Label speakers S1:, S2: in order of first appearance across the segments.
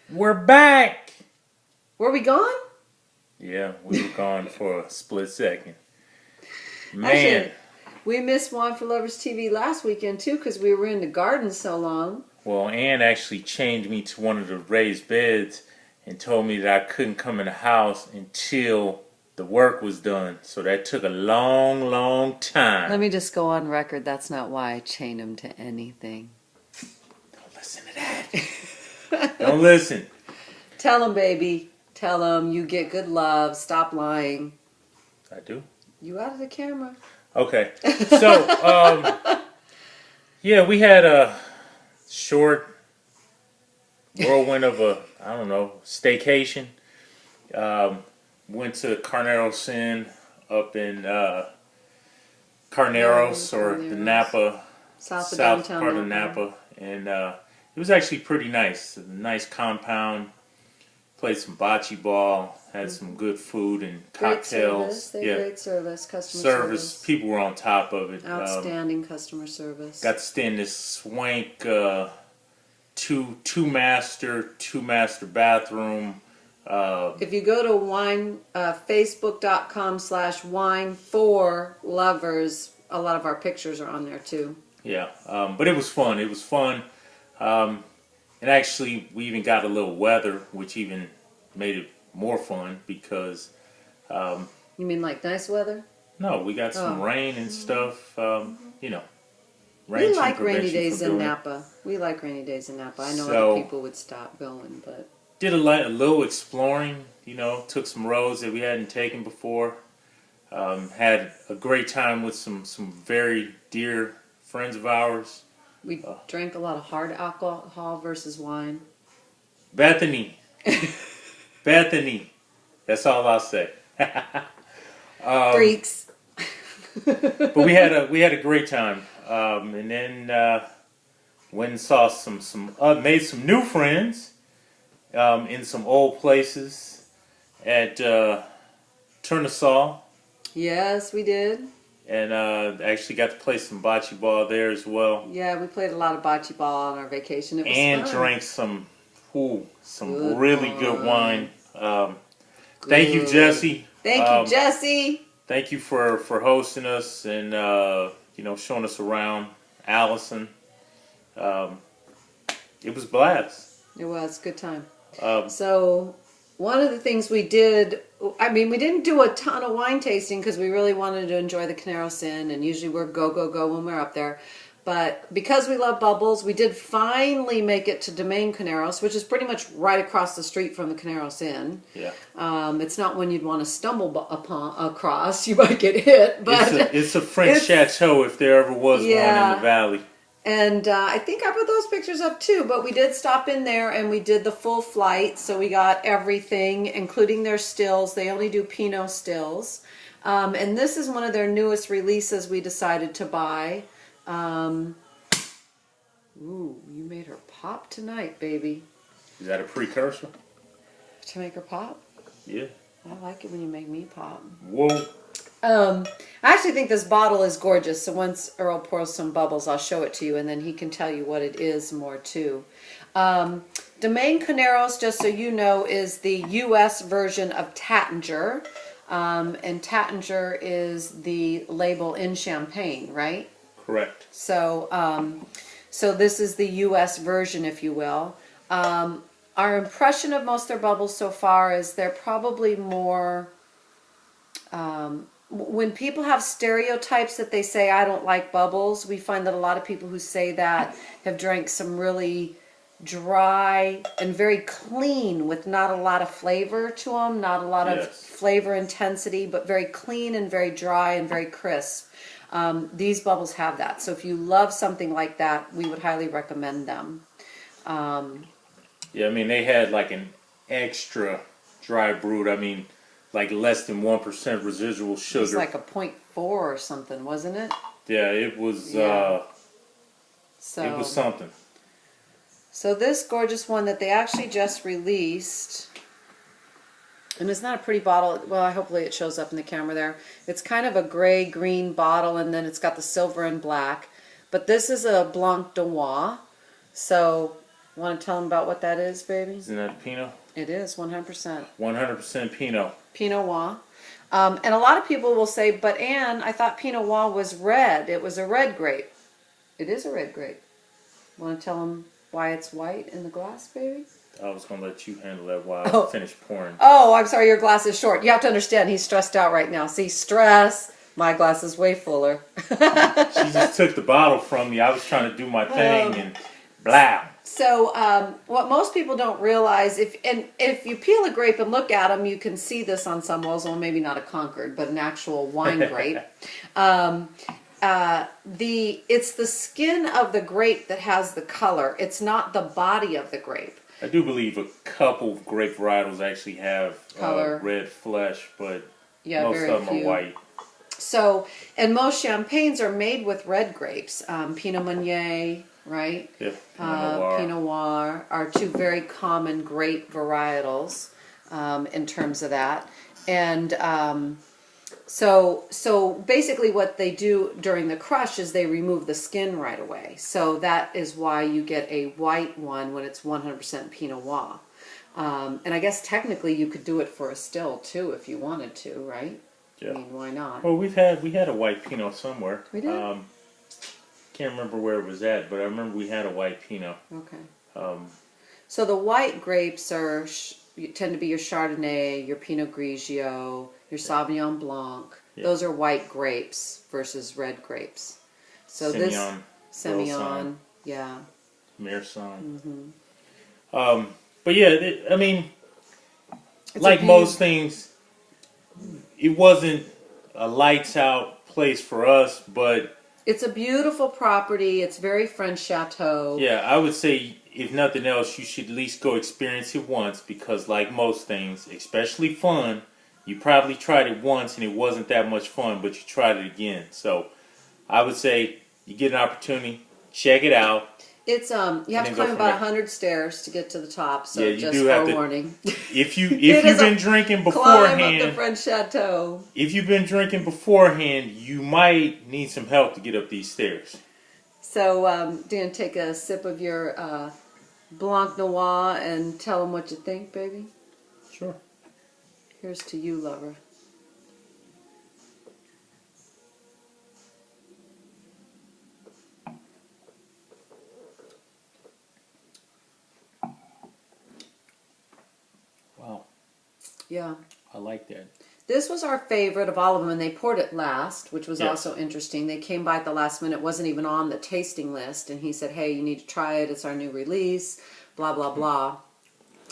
S1: We're back!
S2: Were we gone?
S1: Yeah, we were gone for a split second. Man.
S2: Actually, we missed Wine4Lovers TV last weekend too because we were in the garden so long.
S1: Well, Ann actually chained me to one of the raised beds and told me that I couldn't come in the house until the work was done. So that took a long, long time.
S2: Let me just go on record. That's not why I chain him to anything.
S1: Don't listen to that. Don't listen.
S2: Tell him, baby. Tell him you get good love. Stop lying.
S1: I do.
S2: You out of the camera.
S1: Okay. So, yeah, we had a short whirlwind of a, I don't know, staycation. Went to Carnero Sin up in Carneros, or the Napa,
S2: south
S1: part of Napa. And it was actually pretty nice. A nice compound. Played some bocce ball. Had some good food and cocktails.
S2: Great service. Customer service.
S1: People were on top of it.
S2: Outstanding customer service.
S1: Got to stay in this swank two master bathroom.
S2: If you go to facebook.com/wine4lovers, a lot of our pictures are on there too.
S1: Yeah, but it was fun. It was fun. And actually, we even got a little weather, which even made it more fun because...
S2: you mean like nice weather?
S1: No, we got some rain and stuff, you know.
S2: We like rainy days in Napa. We like rainy days in Napa. I know other people would stop going, but...
S1: Did a little exploring, you know, took some roads that we hadn't taken before. Had a great time with some very dear friends of ours.
S2: We drank a lot of hard alcohol versus wine.
S1: Bethany. Bethany. That's all I'll say.
S2: Freaks.
S1: But we had a great time. And then went and saw made some new friends in some old places at Turnasol.
S2: Yes, we did.
S1: And actually got to play some bocce ball there as well.
S2: Yeah, we played a lot of bocce ball on our vacation. It was
S1: and
S2: fun.
S1: Drank some
S2: good
S1: really
S2: wine.
S1: Good wine. Thank you, Jesse.
S2: Thank you, Jesse.
S1: Thank you for hosting us and you know, showing us around. Allison. It was a blast.
S2: It was a good time. So one of the things we did, I mean, we didn't do a ton of wine tasting because we really wanted to enjoy the Carnero Sin, and usually we're go when we're up there. But because we love bubbles, we did finally make it to Domaine Carneros, which is pretty much right across the street from the Carnero Sin.
S1: Yeah.
S2: It's not one you'd want to stumble across. You might get hit. But
S1: it's a French chateau if there ever was one in the valley.
S2: And I think I put those pictures up too, but we did stop in there and we did the full flight. So we got everything, including their stills. They only do Pinot stills. And this is one of their newest releases we decided to buy. Ooh, you made her pop tonight, baby.
S1: Is that a precursor?
S2: To make her pop?
S1: Yeah.
S2: I like it when you make me pop.
S1: Whoa.
S2: I actually think this bottle is gorgeous. So once Earl pours some bubbles, I'll show it to you, and then he can tell you what it is more too. Domaine Carneros, just so you know, is the U.S. version of Taittinger, and Taittinger is the label in Champagne, right?
S1: Correct.
S2: So, so this is the U.S. version, if you will. Our impression of most of their bubbles so far is they're probably more... when people have stereotypes that they say, I don't like bubbles, we find that a lot of people who say that have drank some really dry and very clean with not a lot of flavor to them, not a lot of flavor intensity, but very clean and very dry and very crisp. These bubbles have that. So if you love something like that, we would highly recommend them.
S1: Yeah, I mean, they had like an extra dry brewed, I mean, like less than 1% residual sugar.
S2: It was like a 0.4 or something, wasn't it?
S1: Yeah, it was.
S2: So,
S1: it was something.
S2: So this gorgeous one that they actually just released, and it's not a pretty bottle. Well, hopefully it shows up in the camera there. It's kind of a gray-green bottle, and then it's got the silver and black. But this is a Blanc de Noir. So Want to tell them about what that is, baby?
S1: Isn't that Pinot?
S2: It is 100%.
S1: 100% Pinot.
S2: Pinot Noir. And a lot of people will say, but Anne, I thought Pinot Noir was red. It was a red grape. It is a red grape. Want to tell them why it's white in the glass, baby?
S1: I was going to let you handle that while I finish pouring.
S2: Oh, I'm sorry, your glass is short. You have to understand, he's stressed out right now. See, stress. My glass is way fuller.
S1: She just took the bottle from me. I was trying to do my thing and blah.
S2: So what most people don't realize, if you peel a grape and look at them, you can see this on some walls, well, maybe not a Concord, but an actual wine grape. It's the skin of the grape that has the color. It's not the body of the grape.
S1: I do believe a couple of grape varietals actually have red flesh, but most of them are white.
S2: So, and most champagnes are made with red grapes. Pinot Meunier, right?
S1: Yeah, Pinot
S2: Noir are two very common grape varietals in terms of that. And so basically what they do during the crush is they remove the skin right away. So that is why you get a white one when it's 100% Pinot Noir. And I guess technically you could do it for a still too if you wanted to, right?
S1: Yeah.
S2: I mean, why not?
S1: Well, we had a white Pinot somewhere.
S2: We did?
S1: Can't remember where it was at, but I remember we had a white Pinot.
S2: Okay. So the white grapes tend to be your Chardonnay, your Pinot Grigio, your Sauvignon Blanc.
S1: Yeah.
S2: Those are white grapes versus red grapes. So Semillon, yeah.
S1: Meursault. But yeah, I mean, like most things, it wasn't a lights out place for us, but
S2: it's a beautiful property. It's very French chateau.
S1: Yeah, I would say if nothing else, you should at least go experience it once, because like most things, especially fun, you probably tried it once and it wasn't that much fun, but you tried it again. So I would say you get an opportunity, check it out.
S2: It's you have to climb about 100 stairs to get to the top, so
S1: yeah, you
S2: just
S1: do have
S2: forewarning.
S1: If you've been drinking beforehand,
S2: climb up the French chateau.
S1: If you've been drinking beforehand, you might need some help to get up these stairs.
S2: So, Dan, take a sip of your Blanc Noir and tell them what you think, baby.
S1: Sure.
S2: Here's to you, lover.
S1: Wow.
S2: Yeah.
S1: I like that.
S2: This was our favorite of all of them, and they poured it last, which was also interesting. They came by at the last minute. It wasn't even on the tasting list, and he said, hey, you need to try it. It's our new release, blah, blah, blah.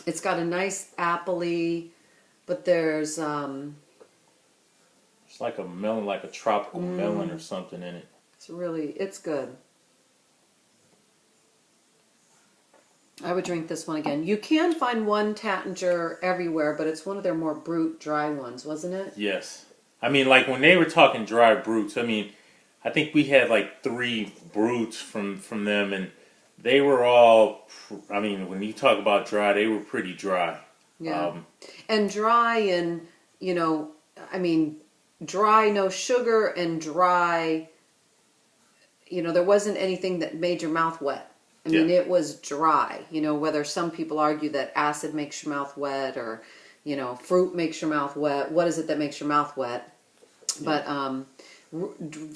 S2: It's got a nice apple-y, but there's...
S1: It's like a melon, like a tropical melon or something in it.
S2: It's good. I would drink this one again. You can find one Tattinger everywhere, but it's one of their more brute, dry ones, wasn't it?
S1: Yes. I mean, like when they were talking dry brutes, I mean, I think we had like 3 brutes from them, and they were all, I mean, when you talk about dry, they were pretty dry.
S2: Yeah. And dry and, I mean, dry, no sugar, and dry, there wasn't anything that made your mouth wet. I mean, it was dry, whether some people argue that acid makes your mouth wet or, fruit makes your mouth wet. What is it that makes your mouth wet? But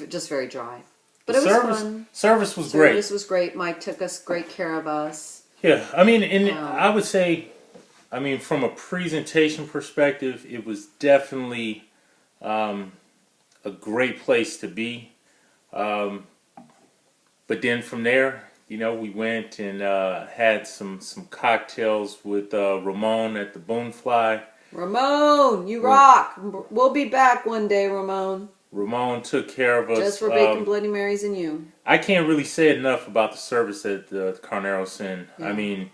S2: just very dry. But it was fun.
S1: Service was great.
S2: Service was great. Mike took us great care of us.
S1: Yeah, I mean, and I would say, I mean, from a presentation perspective, it was definitely a great place to be. But then from there, we went and had some cocktails with Ramon at the Bonefly.
S2: Ramon, you rock. We'll be back one day, Ramon.
S1: Ramon took care of us.
S2: Just for bacon Bloody Marys and you.
S1: I can't really say enough about the service at the Carneros Inn. Yeah. I mean,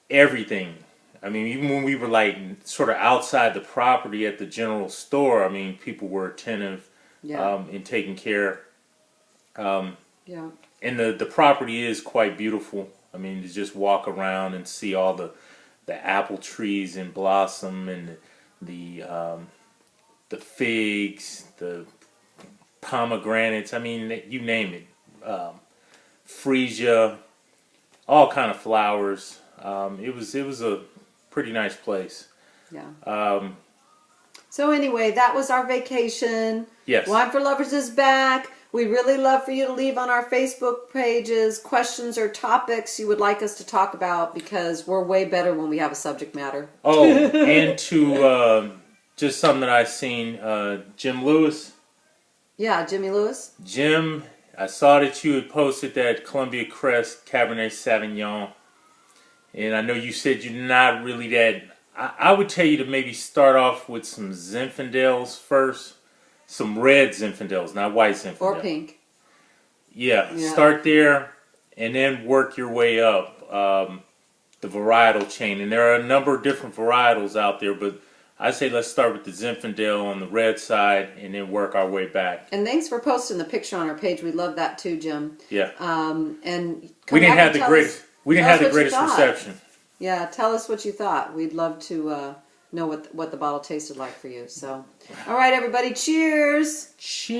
S1: everything. I mean, even when we were like sort of outside the property at the general store, I mean, people were attentive in taking care.
S2: Yeah.
S1: And the property is quite beautiful. I mean, to just walk around and see all the apple trees in blossom and the figs, the pomegranates. I mean, you name it. Freesia. all kind of flowers. It was a pretty nice place.
S2: Yeah. So anyway, that was our vacation.
S1: Yes.
S2: Wine for Lovers is back. We'd really love for you to leave on our Facebook pages questions or topics you would like us to talk about, because we're way better when we have a subject matter.
S1: Oh, and to just something that I seen, Jim Lewis.
S2: Yeah, Jimmy Lewis.
S1: Jim, I saw that you had posted that Columbia Crest Cabernet Sauvignon, and I know you said you're not really that. I would tell you to maybe start off with some Zinfandels first. Some red Zinfandels, not white Zinfandels.
S2: Or pink.
S1: Yeah, start there and then work your way up the varietal chain. And there are a number of different varietals out there, but I say let's start with the Zinfandel on the red side and then work our way back.
S2: And thanks for posting the picture on our page. We love that too, Jim.
S1: Yeah.
S2: And
S1: we didn't have the greatest reception.
S2: Yeah, tell us what you thought. We'd love to know what the bottle tasted like for you. So, all right, everybody, cheers.
S1: Cheers.